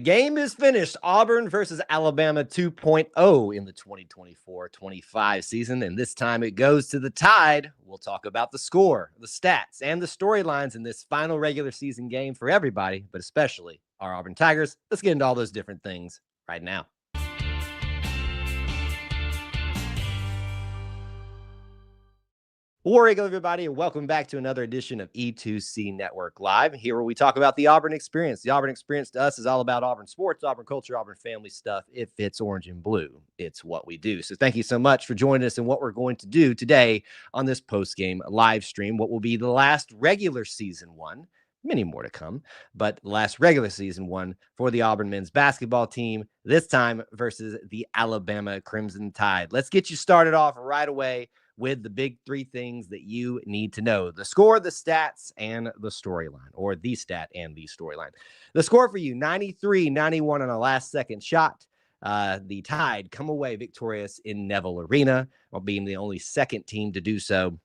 game is finished. Auburn versus Alabama 2.0 in the 2024-25 season, and this time it goes to the Tide. We'll talk about the score, the stats, and the storylines in this final regular season game for everybody, but especially our Auburn Tigers. Let's get into all those different things right now. War Eagle, everybody, and welcome back to another edition of E2C Network Live, here where we talk about the Auburn experience. The Auburn experience to us is all about Auburn sports, Auburn culture, Auburn family stuff. If it's orange and blue, it's what we do. So thank you so much for joining us in what we're going to do today on this post-game live stream, what will be the last regular season one. Many more to come, but last regular season one for the Auburn men's basketball team, this time versus the Alabama Crimson Tide. Let's get you started off right away with the big three things that you need to know: the score, the stats, and the storyline, or the stat and the storyline. The score for you, 93-91 on a last-second shot. The Tide come away victorious in Neville Arena, while being the only second team to do so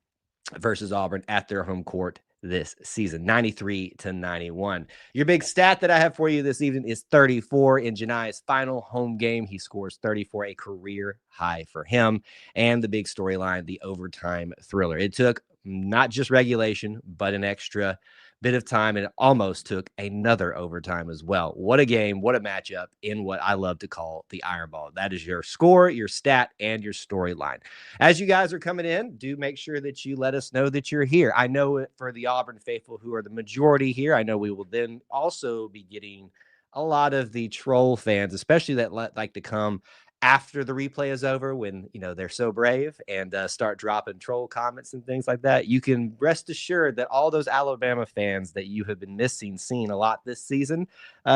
versus Auburn at their home court this season, 93-91. Your big stat that I have for you this evening is 34 in Janai's final home game. He scores 34, a career high for him. And the big storyline, the overtime thriller. It took not just regulation, but an extra bit of time, and it almost took another overtime as well. What a game, what a matchup in what I love to call the Iron Ball. That is your score, your stat, and your storyline. As you guys are coming in, do make sure that you let us know that you're here. I know for the Auburn faithful, who are the majority here, I know we will then also be getting a lot of the troll fans, especially that like to come after the replay is over, when they're so brave and start dropping troll comments and things like that. You can rest assured that all those Alabama fans that you have been seeing a lot this season,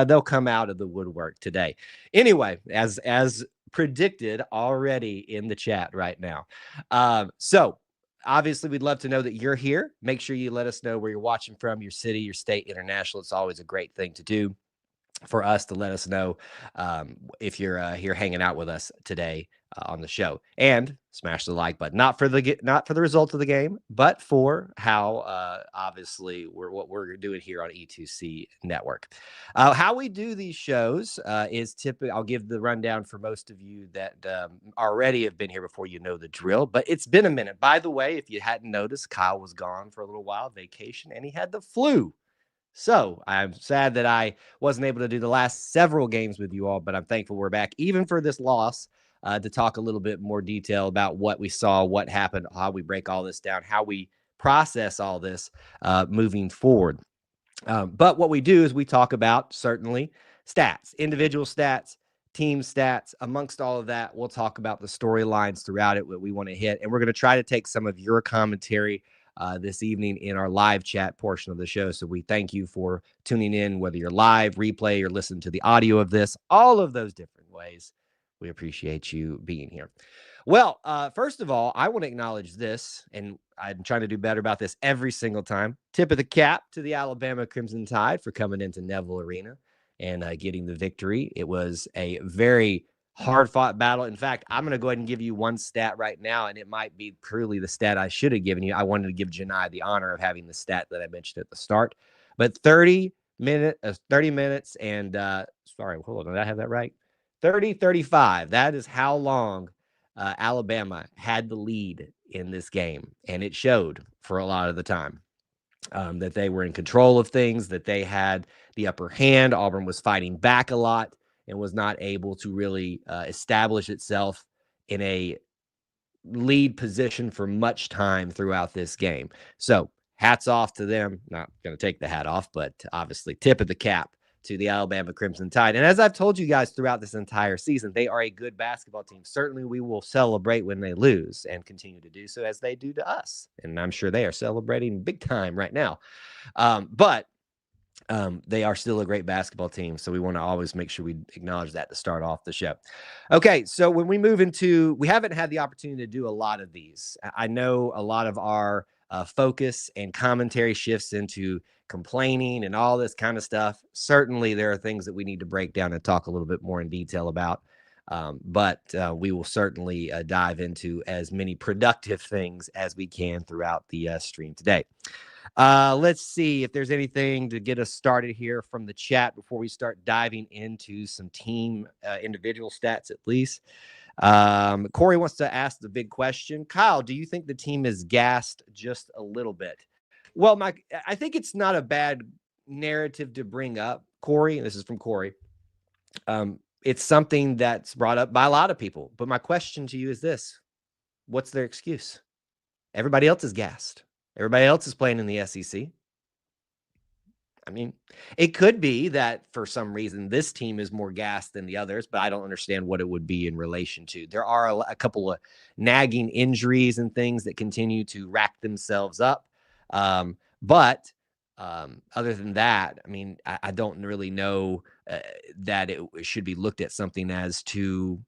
they'll come out of the woodwork today. Anyway, as predicted already in the chat right now. So obviously, we'd love to know that you're here. Make sure you let us know where you're watching from, your city, your state, international. It's always a great thing to do for us to let us know if you're here hanging out with us today on the show. And smash the like button, not for the result of the game, but for how obviously what we're doing here on E2C Network. How we do these shows is typically, I'll give the rundown for most of you that already have been here before. You know the drill, but it's been a minute. By the way, if you hadn't noticed, Kyle was gone for a little while, vacation, and he had the flu. So I'm sad that I wasn't able to do the last several games with you all, but I'm thankful we're back, even for this loss, to talk a little bit more detail about what we saw, what happened, how we break all this down, how we process all this moving forward. But what we do is we talk about, certainly, stats, individual stats, team stats. Amongst all of that, we'll talk about the storylines throughout it, what we want to hit. And we're going to try to take some of your commentary this evening in our live chat portion of the show. So we thank you for tuning in, whether you're live, replay, or listen to the audio of this, all of those different ways. We appreciate you being here. Well, first of all, I want to acknowledge this, and I'm trying to do better about this every single time. Tip of the cap to the Alabama Crimson Tide for coming into Neville Arena and getting the victory. It was a very hard-fought battle. In fact, I'm going to go ahead and give you one stat right now, and it might be truly the stat I should have given you. I wanted to give Janai the honor of having the stat that I mentioned at the start. But 30 minutes and, sorry, hold on, did I have that right? 30-35. That is how long Alabama had the lead in this game, and it showed for a lot of the time. That they were in control of things, that they had the upper hand. Auburn was fighting back a lot and was not able to really establish itself in a lead position for much time throughout this game. So hats off to them. Not going to take the hat off, but obviously tip of the cap to the Alabama Crimson Tide. And as I've told you guys throughout this entire season, they are a good basketball team. Certainly we will celebrate when they lose and continue to do so as they do to us. And I'm sure they are celebrating big time right now. But they are still a great basketball team. So we want to always make sure we acknowledge that to start off the show. Okay. So when we move into, we haven't had the opportunity to do a lot of these. I know a lot of our focus and commentary shifts into complaining and all this kind of stuff. Certainly there are things that we need to break down and talk a little bit more in detail about. But we will certainly dive into as many productive things as we can throughout the stream today. Let's see if there's anything to get us started here from the chat before we start diving into some team individual stats, at least. Corey wants to ask the big question. Kyle, do you think the team is gassed just a little bit? Well, Mike, I think it's not a bad narrative to bring up, Corey. This is from Corey. It's something that's brought up by a lot of people. But my question to you is this: what's their excuse? Everybody else is gassed. Everybody else is playing in the SEC. I mean, it could be that for some reason this team is more gassed than the others, but I don't understand what it would be in relation to. There are a couple of nagging injuries and things that continue to rack themselves up. But other than that, I mean, I don't really know that it should be looked at something as too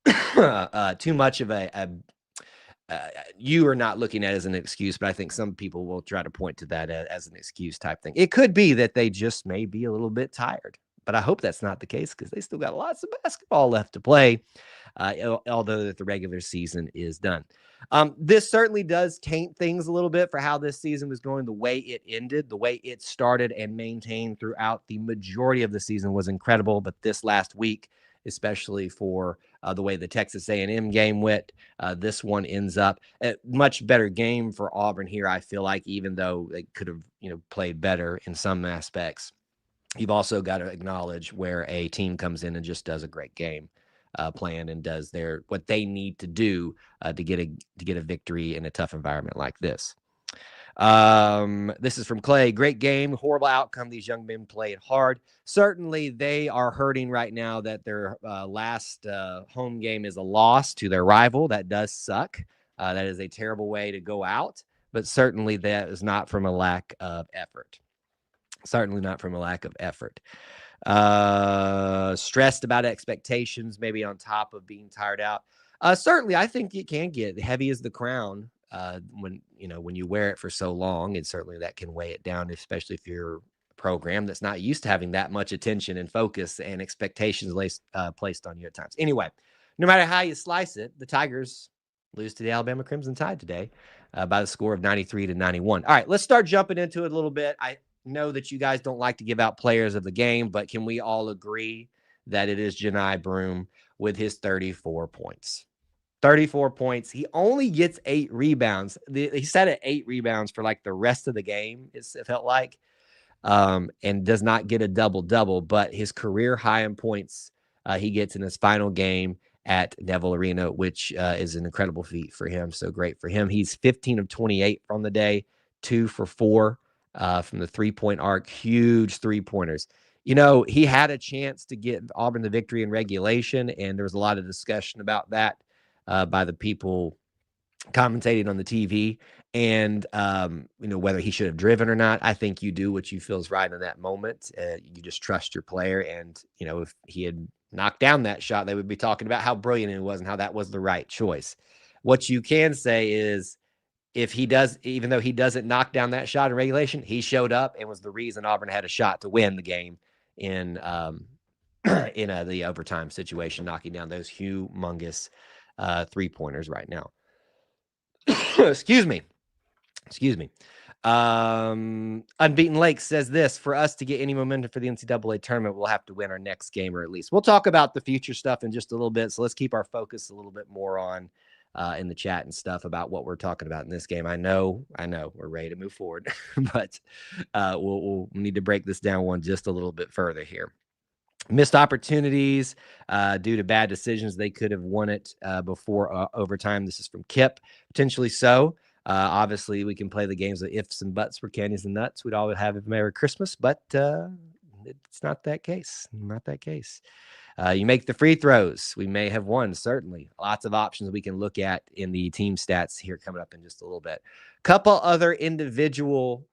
much of a you are not looking at it as an excuse, but I think some people will try to point to that as an excuse type thing. It could be that they just may be a little bit tired, but I hope that's not the case because they still got lots of basketball left to play, although the regular season is done. This certainly does taint things a little bit for how this season was going. The way it ended, the way it started and maintained throughout the majority of the season was incredible, but this last week, especially for the way the Texas A&M game went. This one ends up a much better game for Auburn here, I feel like, even though they could have, played better in some aspects. You've also got to acknowledge where a team comes in and just does a great game plan and does what they need to do to get a victory in a tough environment like this. This is from Clay. Great game, horrible outcome. These young men played hard. Certainly, they are hurting right now that their last home game is a loss to their rival. That does suck. That is a terrible way to go out, but certainly that is not from a lack of effort. Certainly not from a lack of effort. Stressed about expectations, maybe on top of being tired out. Certainly, I think it can get heavy as the crown when you wear it for so long, and certainly that can weigh it down, especially if you're a program that's not used to having that much attention and focus and expectations placed on you at times. Anyway, no matter how you slice it, the Tigers lose to the Alabama Crimson Tide today by the score of 93-91. All right, let's start jumping into it a little bit. I know that you guys don't like to give out players of the game, but can we all agree that it is Janai Broome with his 34 points? 34 points. He only gets 8 rebounds. He sat at 8 rebounds for like the rest of the game, it felt like, and does not get a double-double, but his career high in points he gets in his final game at Neville Arena, which is an incredible feat for him. So great for him. He's 15 of 28 from the day, 2 for 4 from the three-point arc. Huge three-pointers. He had a chance to get Auburn the victory in regulation, and there was a lot of discussion about that by the people commentating on the TV, and whether he should have driven or not. I think you do what you feel is right in that moment. You just trust your player, and if he had knocked down that shot, they would be talking about how brilliant it was and how that was the right choice. What you can say is, if he does, even though he doesn't knock down that shot in regulation, he showed up and was the reason Auburn had a shot to win the game in the overtime situation, knocking down those humongous three-pointers right now. Excuse me. Unbeaten Lake says this: for us to get any momentum for the NCAA tournament, we'll have to win our next game, or at least we'll talk about the future stuff in just a little bit. So let's keep our focus a little bit more on in the chat and stuff about what we're talking about in this game. I know we're ready to move forward, but we'll need to break this down just a little bit further here. Missed opportunities due to bad decisions. They could have won it before overtime. This is from Kip. Potentially so. Obviously, we can play the games of ifs and buts for candies and nuts. We'd always have a Merry Christmas, but it's not that case. Not that case. You make the free throws. We may have won, certainly. Lots of options we can look at in the team stats here coming up in just a little bit. Couple other individual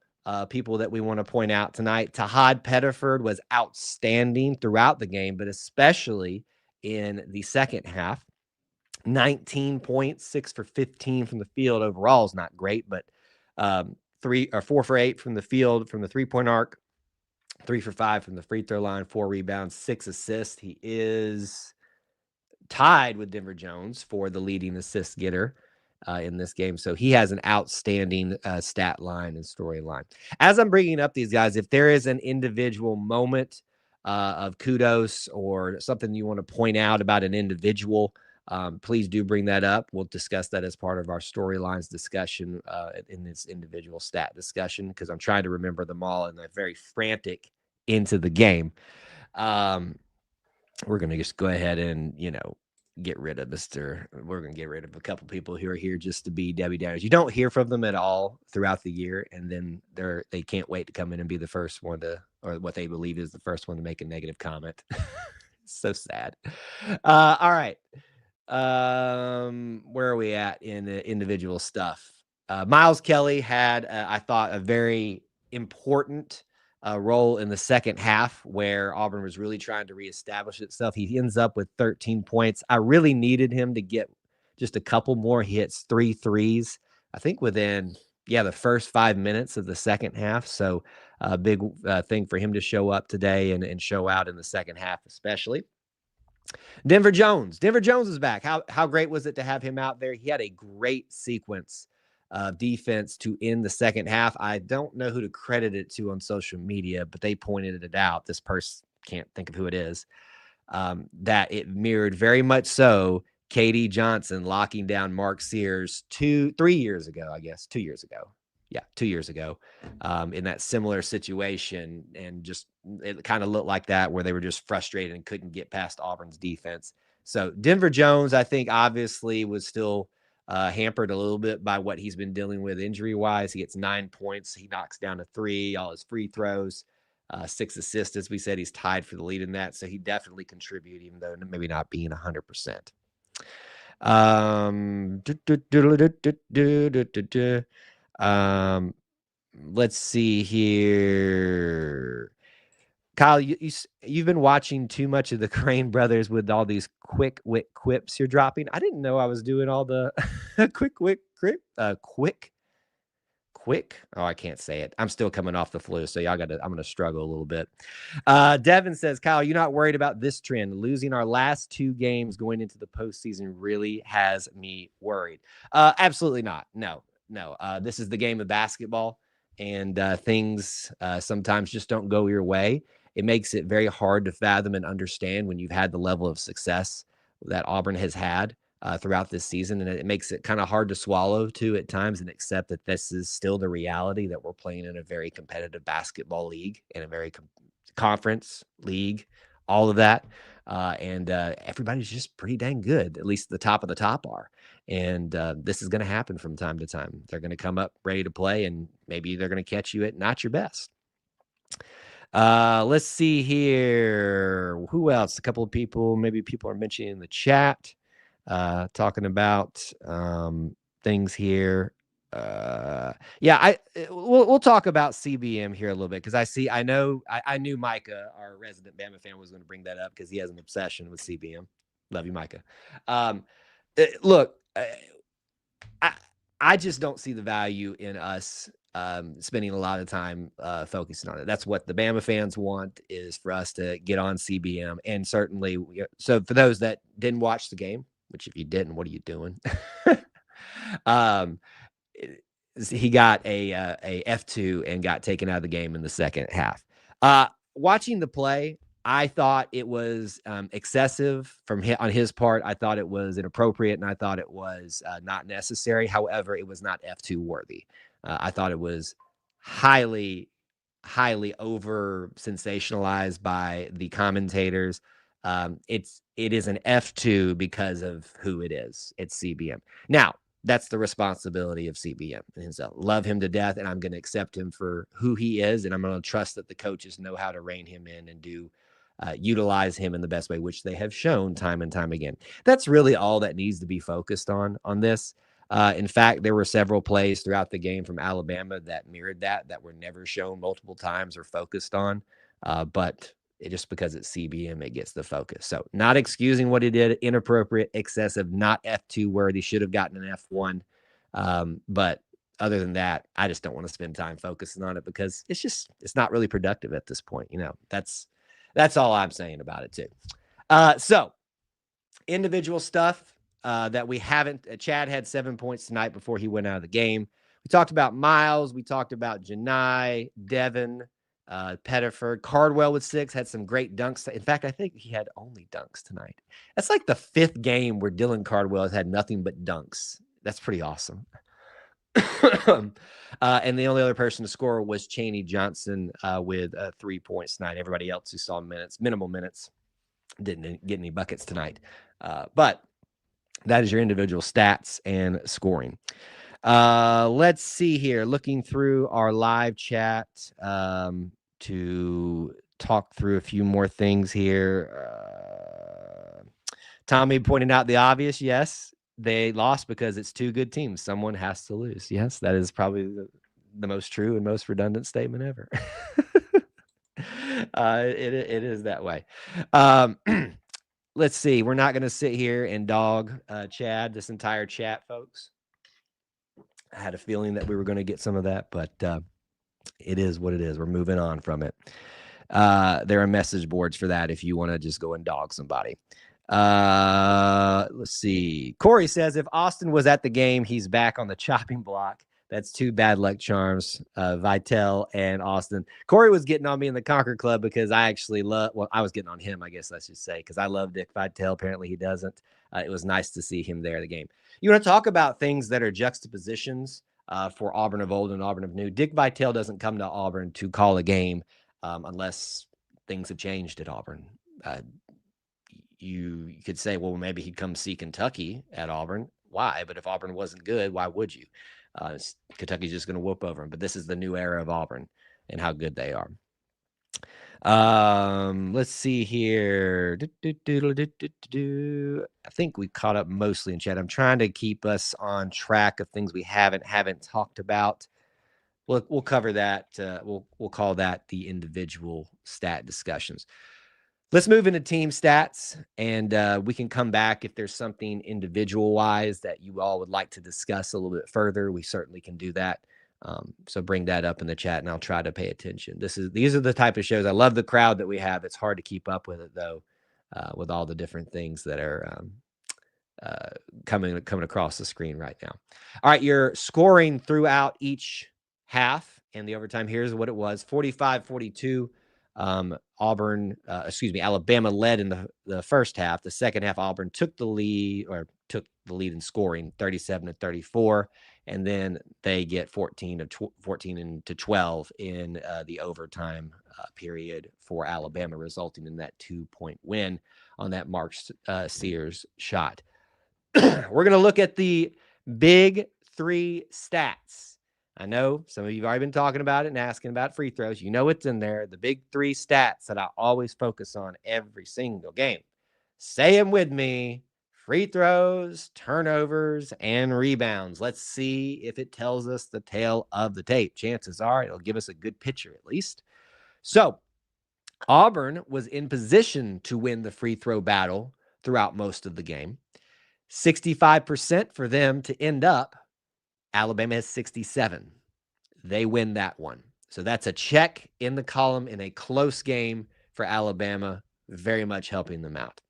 people that we want to point out tonight. Tahad Pettiford was outstanding throughout the game, but especially in the second half. 19 points, 6 for 15 from the field. Overall is not great, but 4 for 8 from the field, from the three-point arc, 3 for 5 from the free throw line, 4 rebounds, 6 assists. He is tied with Denver Jones for the leading assist getter in this game. So he has an outstanding stat line and storyline. As I'm bringing up these guys, if there is an individual moment of kudos or something you want to point out about an individual, please do bring that up. We'll discuss that as part of our storylines discussion in this individual stat discussion, because I'm trying to remember them all and they're very frantic into the game. We're going to just go ahead and, get rid of we're going to get rid of a couple people who are here just to be Debbie Downers. You don't hear from them at all throughout the year. And then they can't wait to come in and be the first one or what they believe is the first one to make a negative comment. So sad. All right. Where are we at in the individual stuff? Miles Kelly had, I thought, a very important role in the second half where Auburn was really trying to reestablish itself. He ends up with 13 points. I really needed him to get just a couple more. He hits 3 threes, I think within, the first 5 minutes of the second half. So a big thing for him to show up today and show out in the second half, especially. Denver Jones is back. How great was it to have him out there? He had a great sequence of defense to end the second half. I don't know who to credit it to on social media, but they pointed it out. This person, can't think of who it is, that it mirrored very much so KD Johnson locking down Mark Sears 2 years ago, I guess. 2 years ago. Yeah, 2 years ago, in that similar situation. And just it kind of looked like that, where they were just frustrated and couldn't get past Auburn's defense. So Denver Jones, I think, obviously was still hampered a little bit by what he's been dealing with injury-wise. He gets 9 points. He knocks down a 3, all his free throws, 6 assists. As we said, he's tied for the lead in that. So he definitely contributed, even though maybe not being 100%. Let's see here. Kyle, you've been watching too much of the Crane brothers with all these quick wit quips you're dropping. I didn't know I was doing all the quick. Oh, I can't say it. I'm still coming off the flu, so I'm gonna struggle a little bit. Devin says, Kyle, you're not worried about this trend. Losing our last 2 games going into the postseason really has me worried. Absolutely not. No. This is the game of basketball, and things sometimes just don't go your way. It makes it very hard to fathom and understand when you've had the level of success that Auburn has had throughout this season. And it makes it kind of hard to swallow too at times and accept that this is still the reality, that we're playing in a very competitive basketball league and a very conference league, all of that. And everybody's just pretty dang good. At least the top of the top are. And this is going to happen from time to time. They're going to come up ready to play, and maybe they're going to catch you at not your best. Let's see here. Who else? A couple of people, maybe people are mentioning in the chat, talking about things here. We'll talk about CBM here a little bit, because I knew Micah, our resident Bama fan, was going to bring that up because he has an obsession with CBM. Love you, Micah. Look, I just don't see the value in us spending a lot of time focusing on it. That's what the Bama fans want, is for us to get on CBM. And certainly, so for those that didn't watch the game, which if you didn't, what are you doing? He got a F2 and got taken out of the game in the second half. Watching the play, I thought it was excessive on his part. I thought it was inappropriate, and I thought it was not necessary. However, it was not F2 worthy. I thought it was highly over sensationalized by the commentators. It is an F2 because of who it is. It's CBM. Now, that's the responsibility of CBM himself. Love him to death, and I'm going to accept him for who he is, and I'm going to trust that the coaches know how to rein him in and utilize him in the best way, which they have shown time and time again. That's really all that needs to be focused on this. In fact, there were several plays throughout the game from Alabama that mirrored that were never shown multiple times or focused on. But just because it's CBM, it gets the focus. So not excusing what he did, inappropriate, excessive, not F2 worthy, should have gotten an F1. But other than that, I just don't want to spend time focusing on it, because it's not really productive at this point. That's all I'm saying about it too. So individual stuff. that we haven't. Chad had 7 points tonight before he went out of the game. We talked about Miles. We talked about Janai, Devin, Pettiford. Cardwell with 6, had some great dunks. In fact, I think he had only dunks tonight. That's like the 5th game where Dylan Cardwell has had nothing but dunks. That's pretty awesome. And the only other person to score was Chaney Johnson with 3 points tonight. Everybody else who saw minimal minutes, didn't get any buckets tonight. But that is your individual stats and scoring. Let's see here. Looking through our live chat to talk through a few more things here. Tommy pointed out the obvious. Yes, they lost because it's 2 good teams. Someone has to lose. Yes, that is probably the most true and most redundant statement ever. It is that way. Let's see. We're not going to sit here and dog Chad this entire chat, folks. I had a feeling that we were going to get some of that, but it is what it is. We're moving on from it. There are message boards for that if you want to just go and dog somebody. Let's see. Corey says if Austin was at the game, he's back on the chopping block. That's 2 bad luck charms, Vitel and Austin. Corey was getting on me in the Conquer Club because I actually I was getting on him, I guess I should say, because I love Dick Vitel. Apparently he doesn't. It was nice to see him there at the game. You want to talk about things that are juxtapositions for Auburn of old and Auburn of new. Dick Vitel doesn't come to Auburn to call a game unless things have changed at Auburn. You could say, well, maybe he'd come see Kentucky at Auburn. Why? But if Auburn wasn't good, why would you? Kentucky's just going to whoop over him. But this is the new era of Auburn and how good they are. Let's see here. I think we caught up mostly in chat. I'm trying to keep us on track of things we haven't talked about. We'll cover that. We'll call that the individual stat discussions. Let's move into team stats, and we can come back if there's something individual-wise that you all would like to discuss a little bit further. We certainly can do that. So bring that up in the chat, and I'll try to pay attention. These are the type of shows. I love the crowd that we have. It's hard to keep up with it, though, with all the different things that are coming across the screen right now. All right, you're scoring throughout each half, and the overtime, here's what it was. 45-42. Alabama led in the first half. The second half, Auburn took the lead in scoring, 37-34, and then they get 14-12 in the overtime period for Alabama, resulting in that 2-point win on that Mark Sears shot. We're going to look at the big 3 stats. I know some of you have already been talking about it and asking about free throws. You know it's in there. The big 3 stats that I always focus on every single game. Say them with me. Free throws, turnovers, and rebounds. Let's see if it tells us the tale of the tape. Chances are it'll give us a good picture at least. So Auburn was in position to win the free throw battle throughout most of the game. 65% for them to end up. Alabama has 67. They win that one. So that's a check in the column in a close game for Alabama, very much helping them out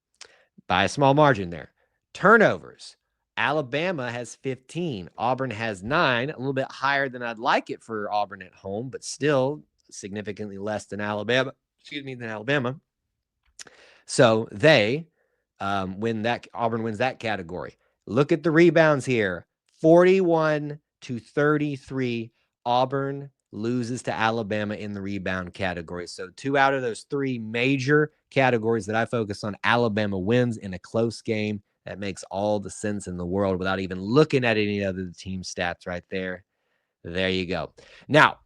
by a small margin there. Turnovers. Alabama has 15. Auburn has 9, a little bit higher than I'd like it for Auburn at home, but still significantly less than Alabama. So they Auburn wins that category. Look at the rebounds here. 41-33, Auburn loses to Alabama in the rebound category. So 2 out of those 3 major categories that I focus on, Alabama wins in a close game. That makes all the sense in the world without even looking at any other team stats right there. There you go. Now,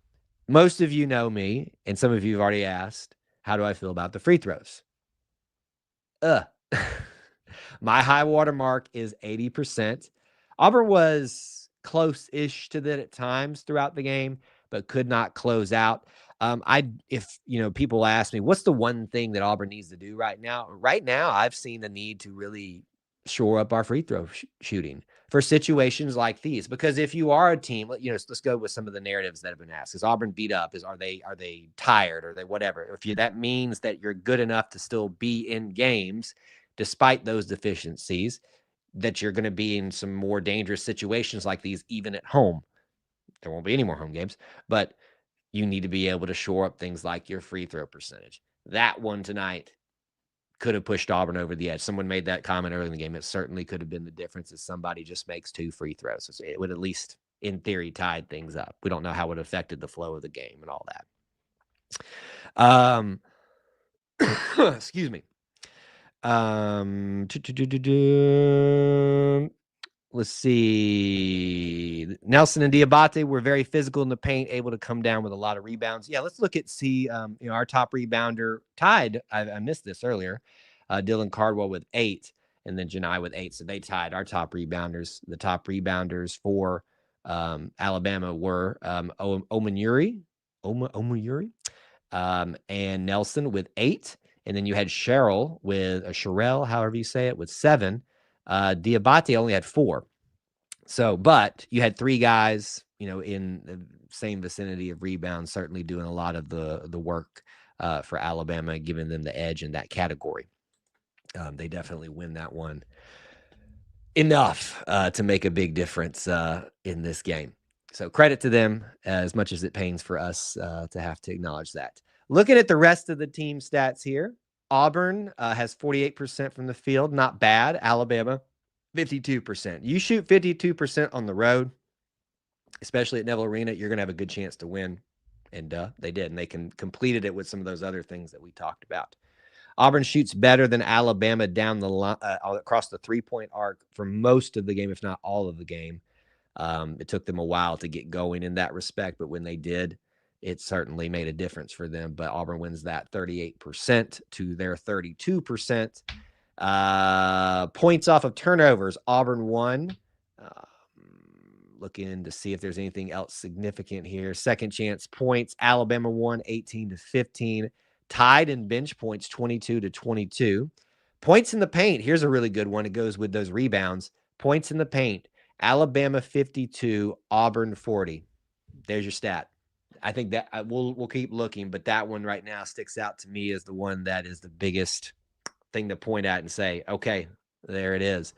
most of you know me, and some of you have already asked, how do I feel about the free throws? My high water mark is 80%. Auburn was close-ish to that at times throughout the game, but could not close out. If people ask me, what's the one thing that Auburn needs to do right now? Right now, I've seen the need to really shore up our free throw shooting for situations like these. Because if you are a team, let's go with some of the narratives that have been asked. Is Auburn beat up? Are they tired? Are they whatever? That means that you're good enough to still be in games despite those deficiencies. that you're going to be in some more dangerous situations like these, even at home. There won't be any more home games, but you need to be able to shore up things like your free throw percentage. That one tonight could have pushed Auburn over the edge. Someone made that comment early in the game. It certainly could have been the difference if somebody just makes 2 free throws. So it would at least, in theory, tied things up. We don't know how it affected the flow of the game and all that. Excuse me. Let's see. Nelson and Diabate were very physical in the paint, able to come down with a lot of rebounds. Yeah, let's look at our top rebounder tied. I missed this earlier. Dylan Cardwell with 8, and then Janai with 8. So they tied our top rebounders. The top rebounders for Alabama were Omanuri, and Nelson with 8. And then you had Sherrill with Sherrill, however you say it, with 7. Diabate only had 4. So, but you had 3 guys, in the same vicinity of rebounds, certainly doing a lot of the work for Alabama, giving them the edge in that category. They definitely win that one enough to make a big difference in this game. So credit to them, as much as it pains for us to have to acknowledge that. Looking at the rest of the team stats here, Auburn has 48% from the field. Not bad. Alabama, 52%. You shoot 52% on the road, especially at Neville Arena, you're going to have a good chance to win. And they did. And they completed it with some of those other things that we talked about. Auburn shoots better than Alabama down the line, across the three-point arc for most of the game, if not all of the game. It took them a while to get going in that respect, but when they did, it certainly made a difference for them. But Auburn wins that 38% to their 32%. Points off of turnovers, Auburn won. Looking to see if there's anything else significant here. Second chance points, Alabama won 18-15. Tied in bench points, 22-22. Points in the paint, here's a really good one. It goes with those rebounds. Points in the paint, Alabama 52, Auburn 40. There's your stat. I think that we'll keep looking, but that one right now sticks out to me as the one that is the biggest thing to point at and say, okay, there it is.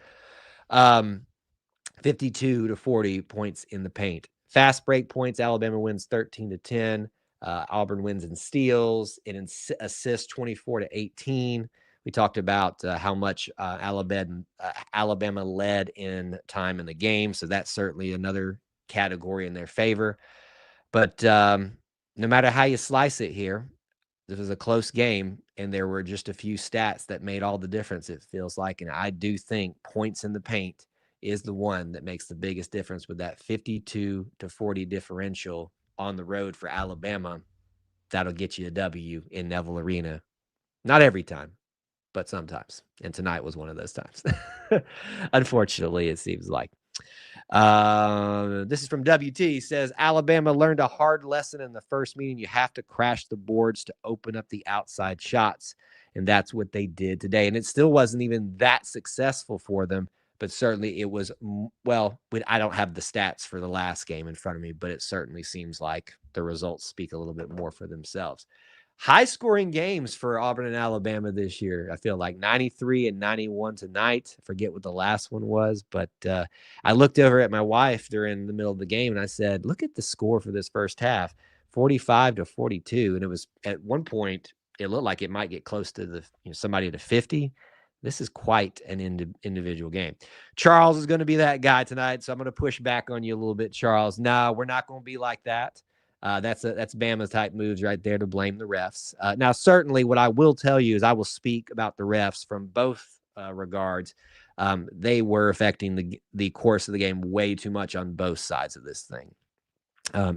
52-40 points in the paint. Fast break points, Alabama wins 13-10. Auburn wins in steals. It assists 24-18. We talked about how much Alabama led in time in the game, so that's certainly another category in their favor. But no matter how you slice it here, this was a close game, and there were just a few stats that made all the difference, it feels like. And I do think points in the paint is the one that makes the biggest difference with that 52-40 differential on the road for Alabama. That'll get you a W in Neville Arena. Not every time, but sometimes. And tonight was one of those times. Unfortunately, it seems like. This is from WT. Says Alabama learned a hard lesson in the first meeting. You have to crash the boards to open up the outside shots. And that's what they did today. And it still wasn't even that successful for them. But certainly it was, well, I don't have the stats for the last game in front of me, but it certainly seems like the results speak a little bit more for themselves. High-scoring games for Auburn and Alabama this year. I feel like 93 and 91 tonight. I forget what the last one was, but I looked over at my wife during the middle of the game, and I said, look at the score for this first half, 45-42. And it was, at one point, it looked like it might get close to somebody to 50. This is quite an individual game. Charles is going to be that guy tonight, so I'm going to push back on you a little bit, Charles. No, we're not going to be like that. That's Bama's type moves right there to blame the refs. Now, certainly what I will tell you is I will speak about the refs from both regards. They were affecting the course of the game way too much on both sides of this thing.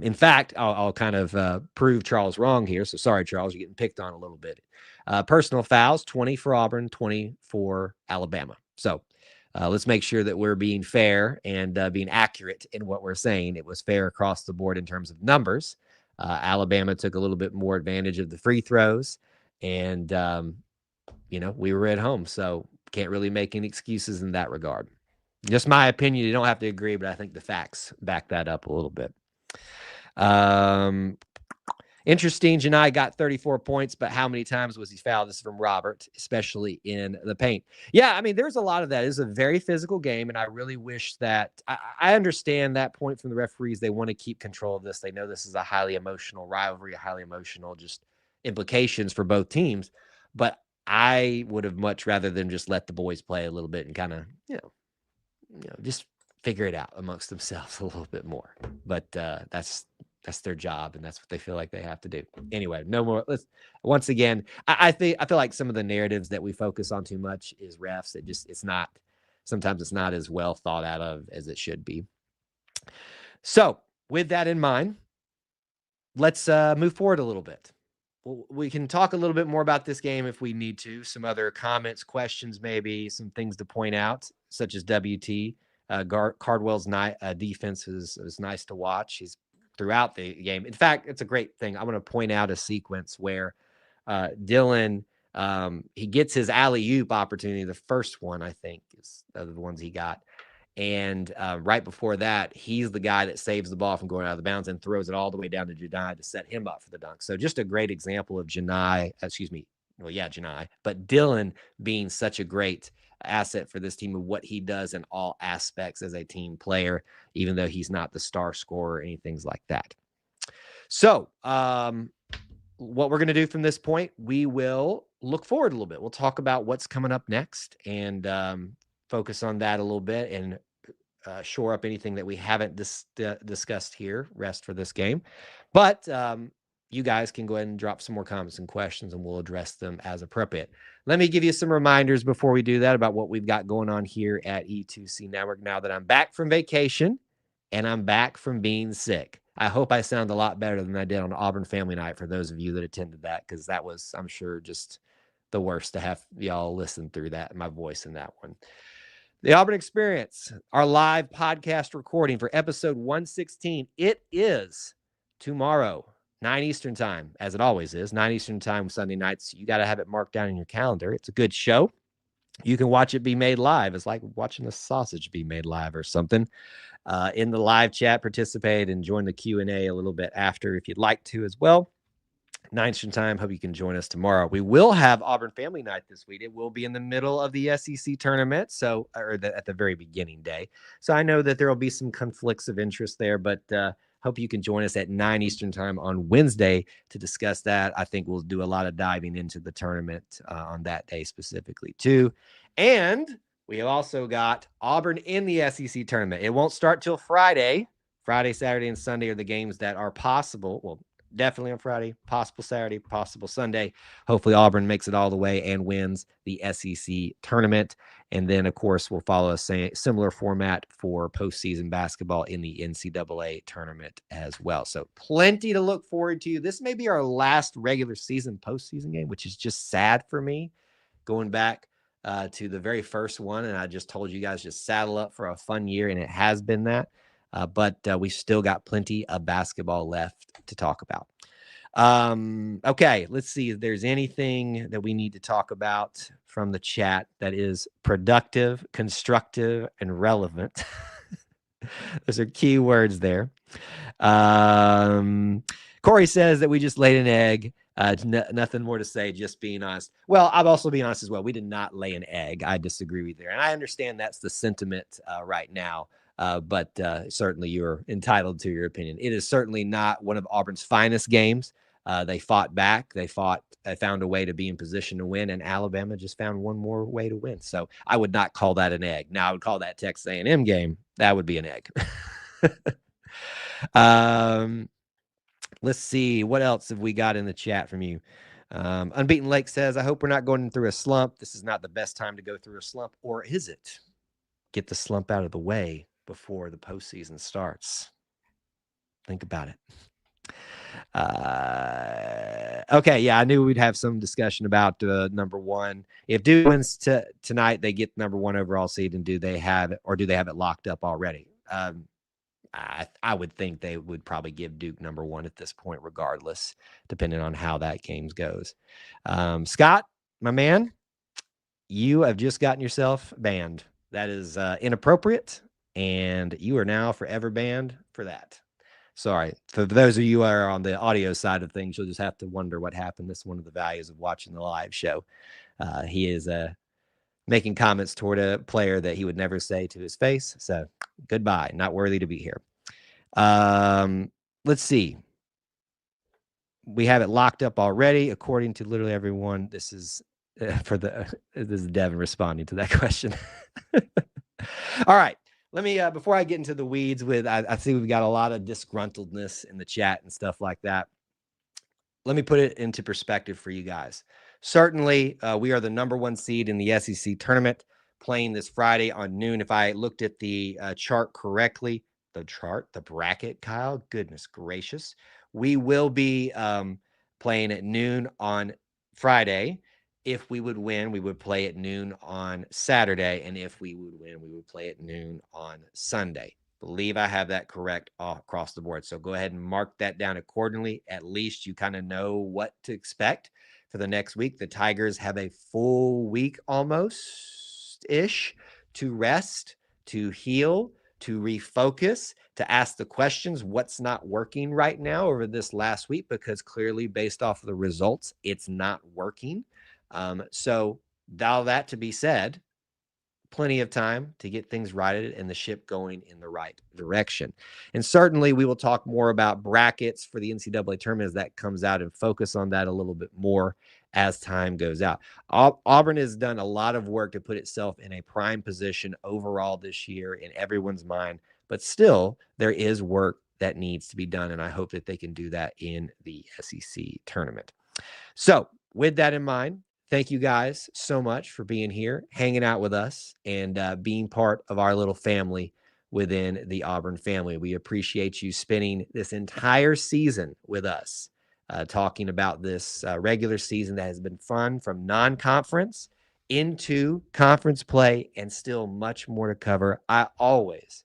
In fact, I'll kind of prove Charles wrong here. So sorry, Charles, you're getting picked on a little bit. Personal fouls, 20 for Auburn, 20 for Alabama. So let's make sure that we're being fair and being accurate in what we're saying. It was fair across the board in terms of numbers. Alabama took a little bit more advantage of the free throws, and we were at home, so can't really make any excuses in that regard. Just my opinion. You don't have to agree, but I think the facts back that up a little bit. Interesting, Janai got 34 points, but how many times was he fouled? This is from Robert, especially in the paint. Yeah, I mean, there's a lot of that. It's a very physical game, and I really wish that I understand that point from the referees. They want to keep control of this. They know this is a highly emotional rivalry, a highly emotional just implications for both teams. But I would have much rather than just let the boys play a little bit and kind of, just figure it out amongst themselves a little bit more. But that's their job, and that's what they feel like they have to do. Anyway, no more. Once again, I feel like some of the narratives that we focus on too much is refs. Sometimes it's not as well thought out of as it should be. So with that in mind, let's move forward a little bit. We can talk a little bit more about this game if we need to. Some other comments, questions, maybe some things to point out, such as WT. Cardwell's defense is nice to watch. He's throughout the game. In fact, it's a great thing. I want to point out a sequence where Dylan, he gets his alley-oop opportunity. The first one, I think, is the ones he got. And right before that, he's the guy that saves the ball from going out of the bounds and throws it all the way down to Janai to set him up for the dunk. So just a great example of Janai, but Dylan being such a great asset for this team of what he does in all aspects as a team player, even though he's not the star scorer or anything like that. So what we're going to do from this point, we will look forward a little bit. We'll talk about what's coming up next and focus on that a little bit and shore up anything that we haven't discussed here, rest for this game. But you guys can go ahead and drop some more comments and questions, and we'll address them as appropriate. Let me give you some reminders before we do that about what we've got going on here at E2C Network now that I'm back from vacation and I'm back from being sick. I hope I sound a lot better than I did on Auburn Family Night for those of you that attended that, because that was, I'm sure, just the worst to have y'all listen through that, my voice in that one. The Auburn Experience, our live podcast recording for episode 116. It is tomorrow, 9 Eastern time, as it always is, 9 Eastern time Sunday nights. You got to have it marked down in your calendar. It's a good show. You can watch it be made live. It's like watching a sausage be made live or something. In the live chat, participate and join the Q&A a little bit after if you'd like to as well. 9 Eastern time. Hope you can join us tomorrow. We will have Auburn Family Night this week. It will be in the middle of the SEC tournament, at the very beginning day. So I know that there will be some conflicts of interest there, but hope you can join us at 9 Eastern time on Wednesday to discuss that. I think we'll do a lot of diving into the tournament on that day specifically too. And we have also got Auburn in the SEC tournament. It won't start till Friday. Friday, Saturday, and Sunday are the games that are possible. Well, definitely on Friday, possible Saturday, possible Sunday. Hopefully Auburn makes it all the way and wins the SEC tournament. And then, of course, we'll follow a similar format for postseason basketball in the NCAA tournament as well. So plenty to look forward to. This may be our last regular season postseason game, which is just sad for me, going back to the very first one. And I just told you guys, just saddle up for a fun year, and it has been that. But we still got plenty of basketball left to talk about. Okay, let's see if there's anything that we need to talk about from the chat that is productive, constructive, and relevant. Those are key words there. Corey says that we just laid an egg. Nothing more to say, just being honest. Well, I'm also being honest as well. We did not lay an egg. I disagree with you there. And I understand that's the sentiment right now. But certainly you're entitled to your opinion. It is certainly not one of Auburn's finest games. They fought back. They found a way to be in position to win, and Alabama just found one more way to win. So I would not call that an egg. Now I would call that Texas A&M game. That would be an egg. Let's see. What else have we got in the chat from you? Unbeaten Lake says, I hope we're not going through a slump. This is not the best time to go through a slump, or is it? Get the slump out of the way before the postseason starts. Think about it. Okay, yeah, I knew we'd have some discussion about number one. If Duke wins tonight, they get number one overall seed, and do they have it locked up already? I would think they would probably give Duke number one at this point, regardless, depending on how that game goes. Scott, my man, you have just gotten yourself banned. That is inappropriate, and you are now forever banned for that. Sorry. For those of you who are on the audio side of things, you'll just have to wonder what happened. This is one of the values of watching the live show. He is making comments toward a player that he would never say to his face. So goodbye. Not worthy to be here. Let's see. We have it locked up already, according to literally everyone. This is this is Devin responding to that question. All right. Let me before I get into the weeds with I see we've got a lot of disgruntledness in the chat and stuff like that. Let me put it into perspective for you guys. Certainly, we are the #1 seed in the SEC tournament, playing this Friday on noon. If I looked at the chart correctly, the bracket, Kyle, goodness gracious, we will be playing at noon on Friday. If we would win, we would play at noon on Saturday. And if we would win, we would play at noon on Sunday. Believe I have that correct across the board. So go ahead and mark that down accordingly. At least you kind of know what to expect for the next week. The Tigers have a full week almost-ish to rest, to heal, to refocus, to ask the questions, what's not working right now over this last week, because clearly based off of the results, it's not working. So all that to be said, plenty of time to get things righted and the ship going in the right direction. And certainly we will talk more about brackets for the NCAA tournament as that comes out and focus on that a little bit more as time goes out. Auburn has done a lot of work to put itself in a prime position overall this year in everyone's mind, but still there is work that needs to be done. And I hope that they can do that in the SEC tournament. So with that in mind, thank you guys so much for being here, hanging out with us, and being part of our little family within the Auburn family. We appreciate you spending this entire season with us, talking about this regular season that has been fun, from non-conference into conference play, and still much more to cover. I always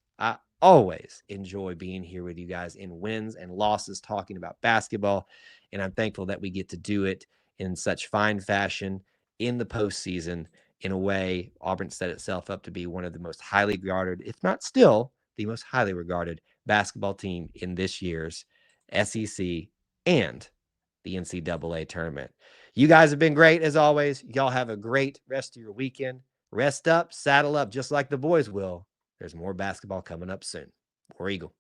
enjoy being here with you guys in wins and losses, talking about basketball. And I'm thankful that we get to do it in such fine fashion in the postseason, in a way Auburn set itself up to be one of the most highly regarded, if not still the most highly regarded basketball team in this year's SEC and the NCAA tournament. You guys have been great as always. Y'all have a great rest of your weekend. Rest up, saddle up, just like the boys will. There's more basketball coming up soon. War Eagle.